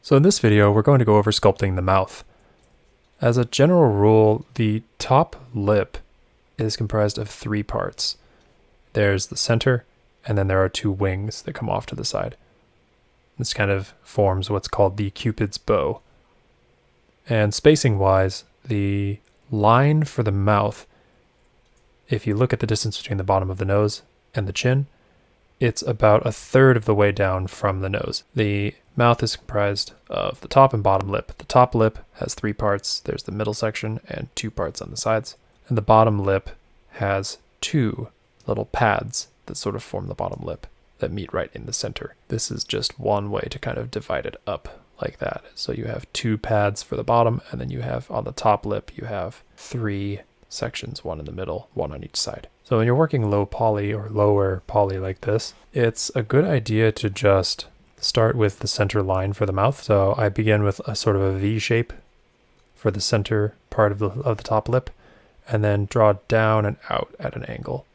So in this video, we're going to go over sculpting the mouth. As a general rule, the top lip is comprised of three parts. There's the center, and then there are two wings that come off to the side. This kind of forms what's called the Cupid's bow. And spacing-wise, the line for the mouth, if you look at the distance between the bottom of the nose and the chin, it's about a third of the way down from the nose. The mouth is comprised of the top and bottom lip. The top lip has three parts. There's the middle section and two parts on the sides. And the bottom lip has two little pads that sort of form the bottom lip that meet right in the center. This is just one way to kind of divide it up like that. So you have two pads for the bottom, and then you have on the top lip, you have three sections, one in the middle, one on each side. So when you're working low poly or lower poly like this, it's a good idea to just start with the center line for the mouth. So I begin with a sort of a V shape for the center part of the top lip, and then draw down and out at an angle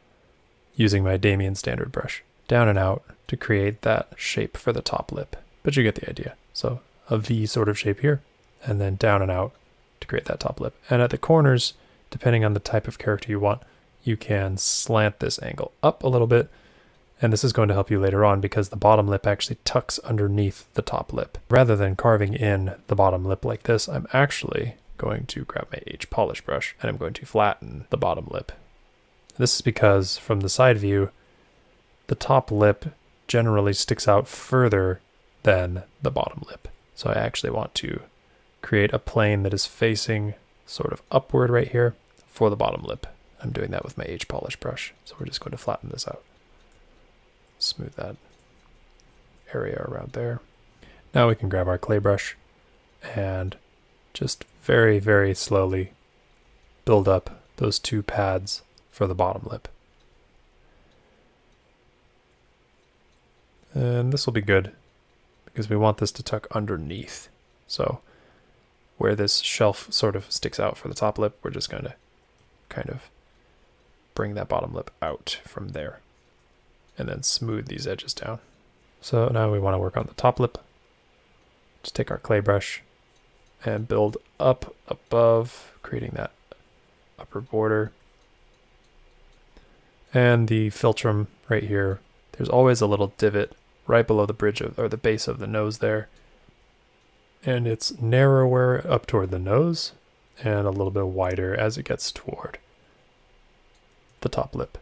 using my Damien standard brush. Down and out to create that shape for the top lip. But you get the idea. So a V sort of shape here, and then down and out to create that top lip. And at the corners, depending on the type of character you want, you can slant this angle up a little bit, and this is going to help you later on because the bottom lip actually tucks underneath the top lip. Rather than carving in the bottom lip like this, I'm actually going to grab my H polish brush and I'm going to flatten the bottom lip. This is because from the side view, the top lip generally sticks out further than the bottom lip. So I actually want to create a plane that is facing sort of upward right here for the bottom lip. I'm doing that with my H polish brush. So we're just going to flatten this out. Smooth that area around there. Now we can grab our clay brush and just very, very slowly build up those two pads for the bottom lip. And this will be good because we want this to tuck underneath. So where this shelf sort of sticks out for the top lip, we're just going to kind of bring that bottom lip out from there and then smooth these edges down. So now we want to work on the top lip. Just take our clay brush and build up above, creating that upper border. And the philtrum right here, there's always a little divot right below the bridge of, or the base of the nose there. And it's narrower up toward the nose and a little bit wider as it gets toward the top lip.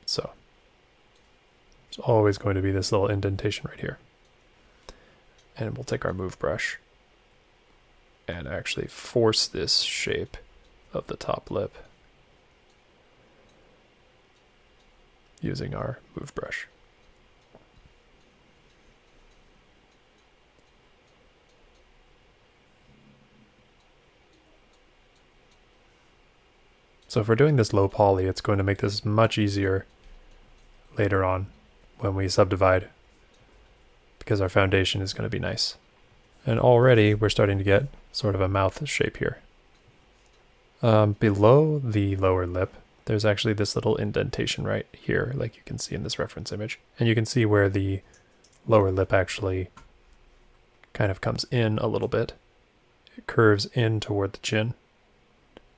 So it's always going to be this little indentation right here. And we'll take our move brush and actually force this shape of the top lip using our move brush. So if we're doing this low poly, it's going to make this much easier later on when we subdivide because our foundation is going to be nice. And already we're starting to get sort of a mouth shape here. Below the lower lip, there's actually this little indentation right here, like you can see in this reference image. And you can see where the lower lip actually kind of comes in a little bit. It curves in toward the chin.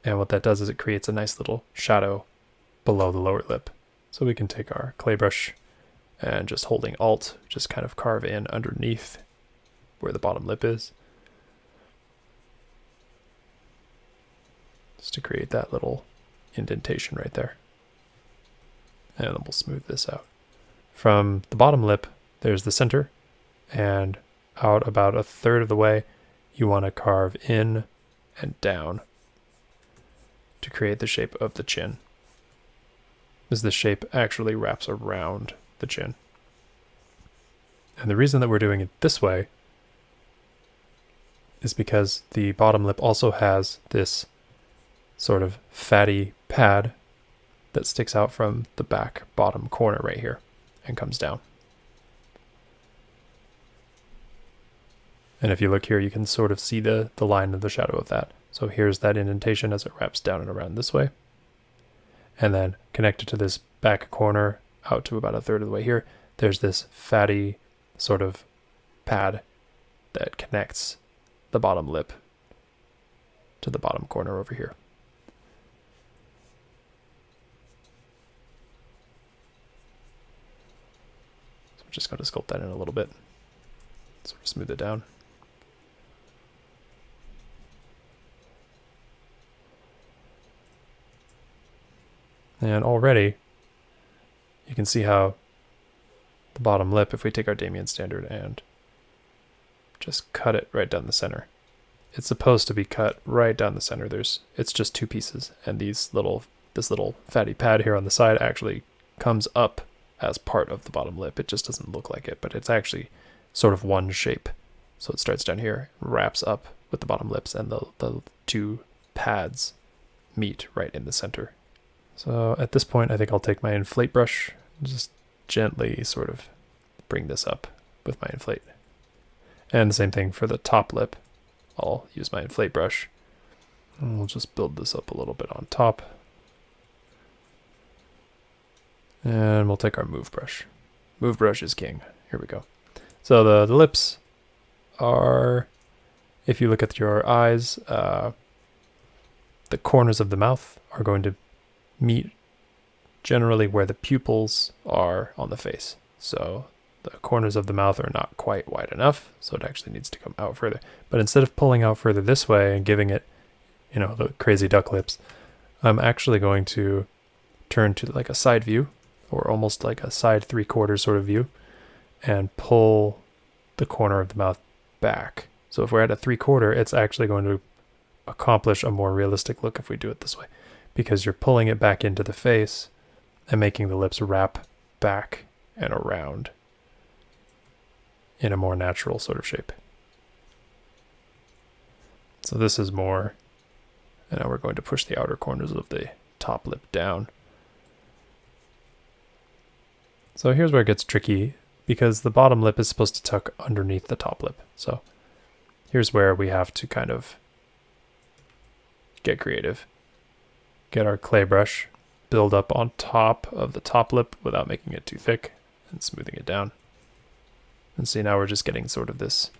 And what that does is it creates a nice little shadow below the lower lip. So we can take our clay brush and just holding Alt, just kind of carve in underneath where the bottom lip is. Just to create that little indentation right there. And then we'll smooth this out. From the bottom lip, there's the center, and out about a third of the way, you want to carve in and down to create the shape of the chin, as the shape actually wraps around the chin. And the reason that we're doing it this way is because the bottom lip also has this sort of fatty pad that sticks out from the back bottom corner right here and comes down. And if you look here, you can sort of see the line of the shadow of that. So here's that indentation as it wraps down and around this way. And then connected to this back corner out to about a third of the way here, there's this fatty sort of pad that connects the bottom lip to the bottom corner over here. So I'm just going to sculpt that in a little bit, sort of smooth it down. And already you can see how the bottom lip, if we take our Damien standard and just cut it right down the center, it's supposed to be cut right down the center. It's just two pieces, and this little fatty pad here on the side actually comes up as part of the bottom lip. It just doesn't look like it, but it's actually sort of one shape. So it starts down here, wraps up with the bottom lips, and the two pads meet right in the center. So at this point, I think I'll take my inflate brush and just gently sort of bring this up with my inflate. And the same thing for the top lip. I'll use my inflate brush, and we'll just build this up a little bit on top. And we'll take our move brush. Move brush is king. Here we go. So the lips are, if you look at your eyes, the corners of the mouth are going to meet generally where the pupils are on the face. So the corners of the mouth are not quite wide enough, so it actually needs to come out further. But instead of pulling out further this way and giving it, you know, the crazy duck lips, I'm actually going to turn to like a side view, or almost like a side 3/4 sort of view, and pull the corner of the mouth back. So if we're at a 3/4, it's actually going to accomplish a more realistic look if we do it this way, because you're pulling it back into the face and making the lips wrap back and around in a more natural sort of shape. So this is more, and now we're going to push the outer corners of the top lip down. So here's where it gets tricky, because the bottom lip is supposed to tuck underneath the top lip. So here's where we have to kind of get creative. Get our clay brush, build up on top of the top lip without making it too thick, and smoothing it down. And see, now we're just getting sort of this.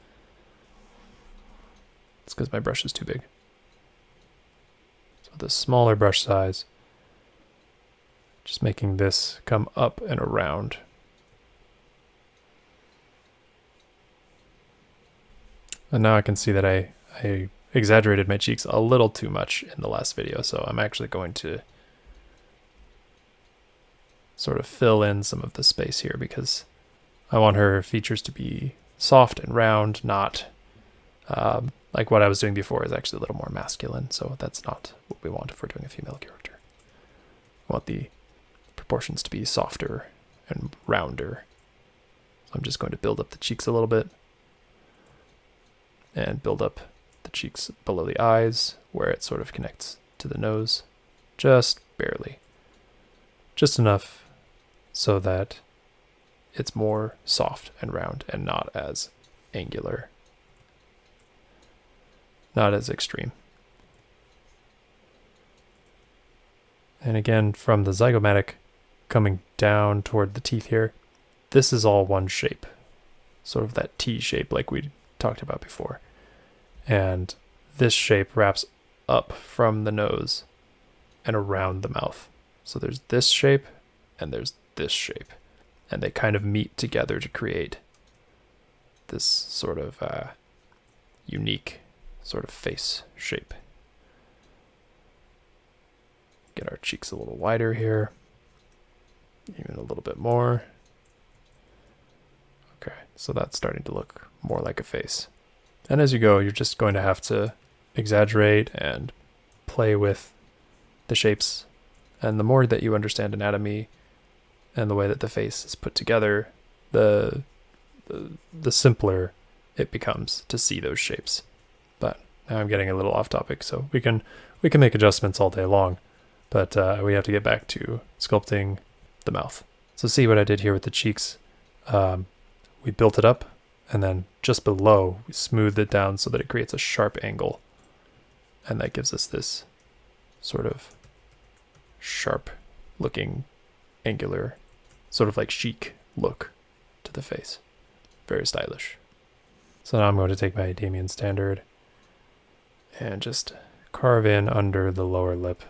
It's because my brush is too big. So the smaller brush size, just making this come up and around. And now I can see that I exaggerated my cheeks a little too much in the last video, so I'm actually going to sort of fill in some of the space here, because I want her features to be soft and round, not like what I was doing before is actually a little more masculine, so that's not what we want if we're doing a female character. We want the proportions to be softer and rounder. So I'm just going to build up the cheeks a little bit and build up the cheeks below the eyes where it sort of connects to the nose, just barely. Just enough so that it's more soft and round and not as angular, not as extreme. And again, from the zygomatic coming down toward the teeth here, this is all one shape, sort of that T shape like we talked about before. And this shape wraps up from the nose and around the mouth. So there's this shape and there's this shape, and they kind of meet together to create this sort of unique sort of face shape. Get our cheeks a little wider here, even a little bit more. Okay, so that's starting to look more like a face. And as you go, you're just going to have to exaggerate and play with the shapes. And the more that you understand anatomy and the way that the face is put together, the simpler it becomes to see those shapes. But now I'm getting a little off topic, so we can make adjustments all day long, but we have to get back to sculpting the mouth. So see what I did here with the cheeks. We built it up, and then just below we smoothed it down so that it creates a sharp angle, and that gives us this sort of sharp looking angular sort of like chic look to the face. Very stylish. So now I'm going to take my Damien standard and just carve in under the lower lip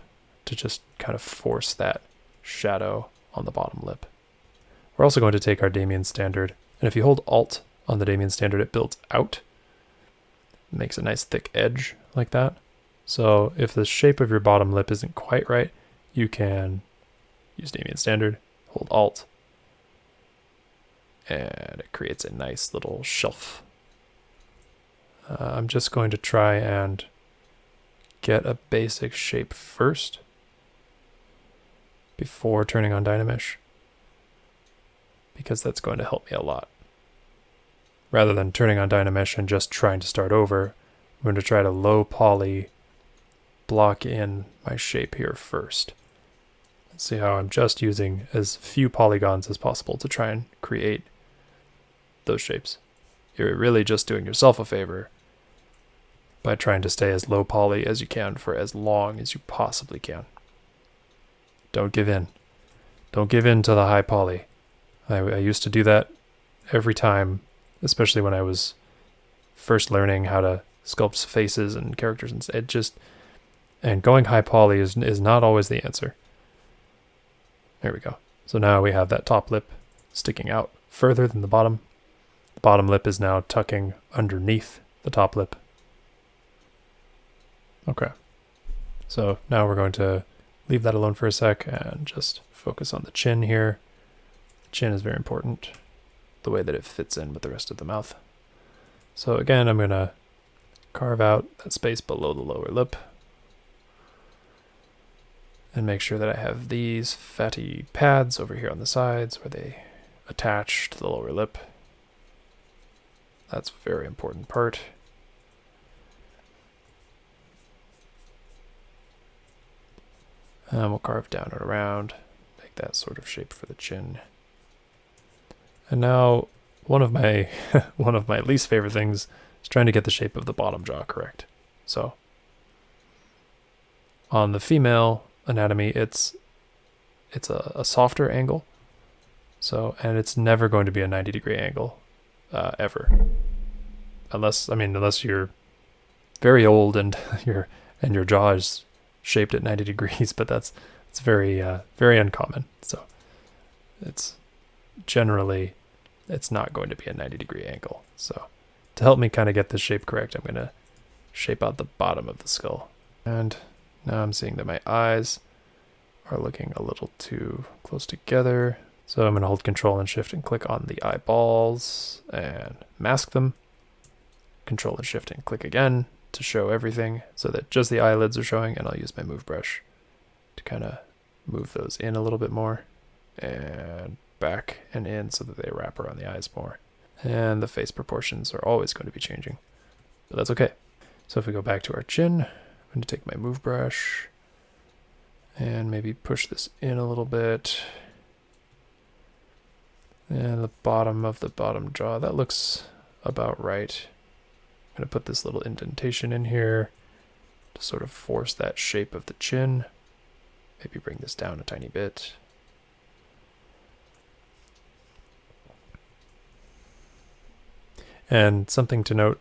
to just kind of force that shadow on the bottom lip. We're also going to take our Damien standard, and if you hold Alt on the Damien standard, it builds out. It makes a nice thick edge like that. So if the shape of your bottom lip isn't quite right, you can use Damien standard, hold Alt, and it creates a nice little shelf. I'm just going to try and get a basic shape first before turning on Dynamesh, because that's going to help me a lot. Rather than turning on Dynamesh and just trying to start over, I'm going to try to low poly block in my shape here first. See how I'm just using as few polygons as possible to try and create those shapes. You're really just doing yourself a favor by trying to stay as low poly as you can for as long as you possibly can. Don't give in. Don't give in to the high poly. I used to do that every time, especially when I was first learning how to sculpt faces and characters, and going high poly is not always the answer. There we go. So now we have that top lip sticking out further than the bottom. The bottom lip is now tucking underneath the top lip. Okay. So now we're going to leave that alone for a sec and just focus on the chin here. The chin is very important, the way that it fits in with the rest of the mouth. So again, I'm going to carve out that space below the lower lip and make sure that I have these fatty pads over here on the sides where they attach to the lower lip. That's a very important part. And we'll carve down and around, make that sort of shape for the chin. And now one of my one of my least favorite things is trying to get the shape of the bottom jaw correct. So on the female anatomy, it's a softer angle. So, and it's never going to be a 90-degree angle, ever. Unless you're very old and your jaw is shaped at 90 degrees, but it's very uncommon. So it's generally, it's not going to be a 90-degree angle. So to help me kind of get the shape correct, I'm going to shape out the bottom of the skull. And now I'm seeing that my eyes are looking a little too close together. So I'm going to hold Control and Shift and click on the eyeballs and mask them. Control and Shift and click again to show everything so that just the eyelids are showing, and I'll use my move brush to kind of move those in a little bit more and back and in so that they wrap around the eyes more. And the face proportions are always going to be changing, but that's okay. So if we go back to our chin, I'm going to take my move brush and maybe push this in a little bit. And the bottom of the bottom jaw, that looks about right. I'm going to put this little indentation in here to sort of force that shape of the chin. Maybe bring this down a tiny bit. And something to note,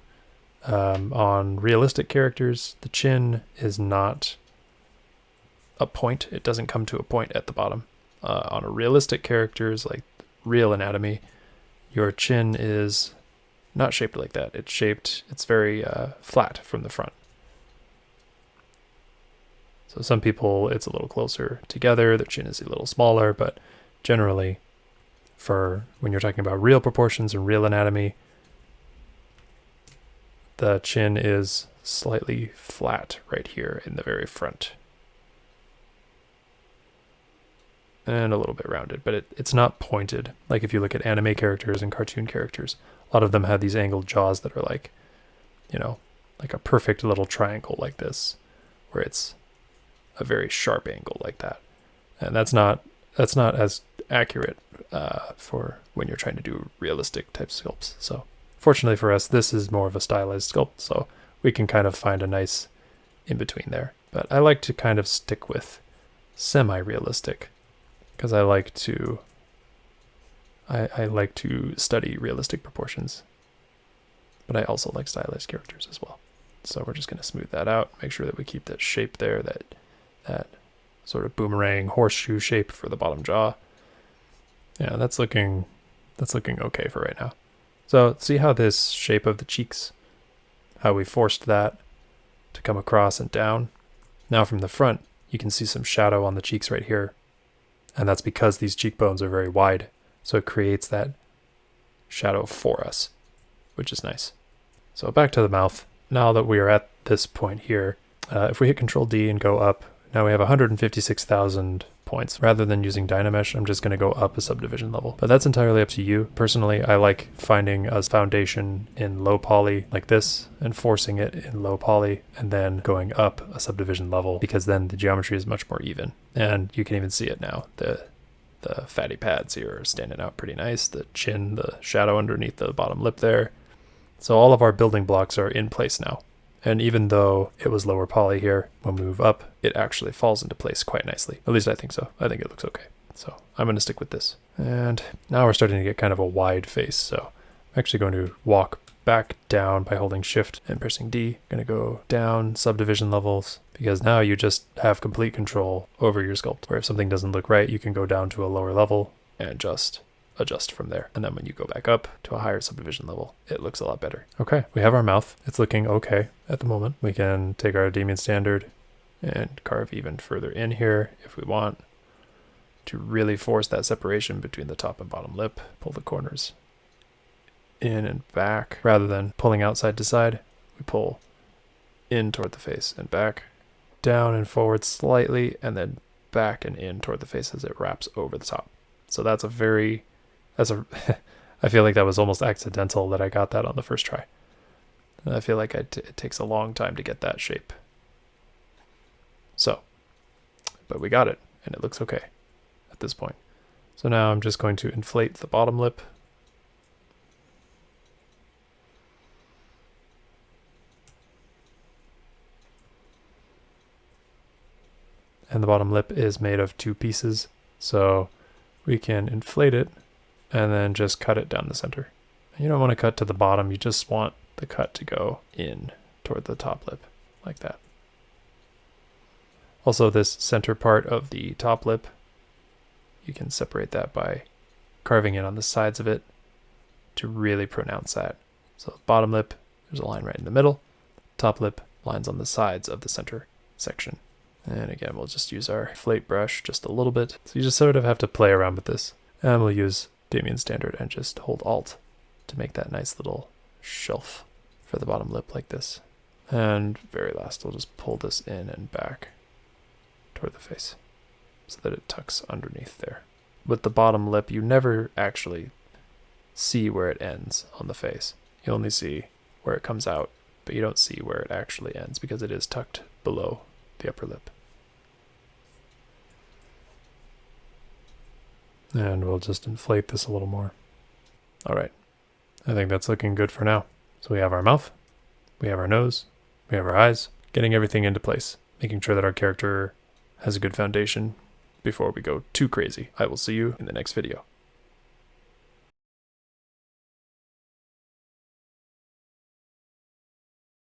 on realistic characters, the chin is not a point. It doesn't come to a point at the bottom. On a realistic characters, like real anatomy, your chin is not shaped like that. It's very flat from the front. So some people, it's a little closer together, their chin is a little smaller, but generally, for when you're talking about real proportions and real anatomy, the chin is slightly flat right here in the very front. And a little bit rounded, but it's not pointed. Like if you look at anime characters and cartoon characters, a lot of them have these angled jaws that are like, like a perfect little triangle like this, where it's a very sharp angle like that. And that's not as accurate for when you're trying to do realistic type sculpts. So fortunately for us, this is more of a stylized sculpt, so we can kind of find a nice in between there. But I like to kind of stick with semi-realistic, because I like to I like to study realistic proportions, but I also like stylized characters as well. So we're just going to smooth that out, make sure that we keep that shape there, that sort of boomerang horseshoe shape for the bottom jaw. Yeah, that's looking okay for right now. So see how this shape of the cheeks, how we forced that to come across and down. Now from the front, you can see some shadow on the cheeks right here. And that's because these cheekbones are very wide. So it creates that shadow for us, which is nice. So back to the mouth. Now that we are at this point here, if we hit Control D and go up, now we have 156,000 points. Rather than using Dynamesh, I'm just going to go up a subdivision level. But that's entirely up to you. Personally, I like finding a foundation in low poly like this and forcing it in low poly and then going up a subdivision level, because then the geometry is much more even. And you can even see it now. The fatty pads here are standing out pretty nice. The chin, the shadow underneath the bottom lip there. So all of our building blocks are in place now. And even though it was lower poly here, when we move up, it actually falls into place quite nicely. At least I think so. I think it looks okay. So I'm going to stick with this. And now we're starting to get kind of a wide face. So I'm actually going to walk back down by holding Shift and pressing D. I'm going to go down subdivision levels, because now you just have complete control over your sculpt. Where if something doesn't look right, you can go down to a lower level and just adjust from there. And then when you go back up to a higher subdivision level, it looks a lot better. Okay, we have our mouth. It's looking okay at the moment. We can take our Damien standard and carve even further in here if we want to really force that separation between the top and bottom lip. Pull the corners in and back. Rather than pulling out side to side, we pull in toward the face and back, down and forward slightly, and then back and in toward the face as it wraps over the top. So that's I feel like that was almost accidental that I got that on the first try. And I feel like it takes a long time to get that shape. So, but we got it, and it looks okay at this point. So now I'm just going to inflate the bottom lip. And the bottom lip is made of 2 pieces, so we can inflate it and then just cut it down the center. You don't want to cut to the bottom, you just want the cut to go in toward the top lip, like that. Also, this center part of the top lip, you can separate that by carving in on the sides of it to really pronounce that. So bottom lip, there's a line right in the middle. Top lip, lines on the sides of the center section. And again, we'll just use our inflate brush just a little bit. So you just sort of have to play around with this. And we'll use Damien standard and just hold Alt to make that nice little shelf for the bottom lip like this. And very last, we'll just pull this in and back toward the face so that it tucks underneath there. With the bottom lip, you never actually see where it ends on the face. You only see where it comes out, but you don't see where it actually ends because it is tucked below the upper lip. And we'll just inflate this a little more. All right, I think that's looking good for now. So we have our mouth, we have our nose, we have our eyes, getting everything into place, making sure that our character has a good foundation before we go too crazy. I will see you in the next video.